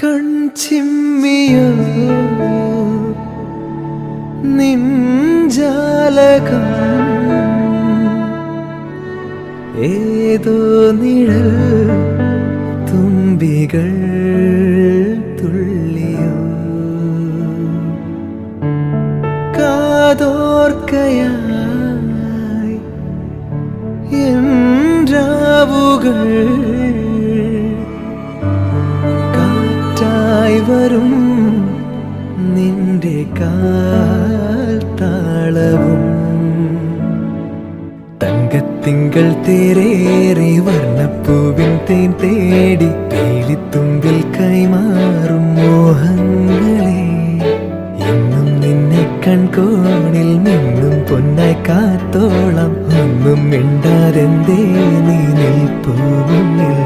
കൺചിമ്മിയോ നിൻജാലകം ഏതോ നിഴൽ തുമ്പികൾ തുള്ളിയോ കാതോർക്കയായി എൻ രാവുകൾ കാറ്റായി വരും നിന്റെ കാൽ താളവും തങ്കത്തിങ്കൾ തേരേറി വർണ്ണപ്പൂവിൻ തേൻ തേടി പേലിത്തുമ്പിൽ കൈമാറും മോഹങ്ങളെ എന്നും നിന്നെ കൺകോണിൽ നിന്നും പൊന്നായി കാത്തോളം ഒന്നും മിണ്ടാതെന്തേ നീ നിൽപ്പൂ മുന്നിൽ.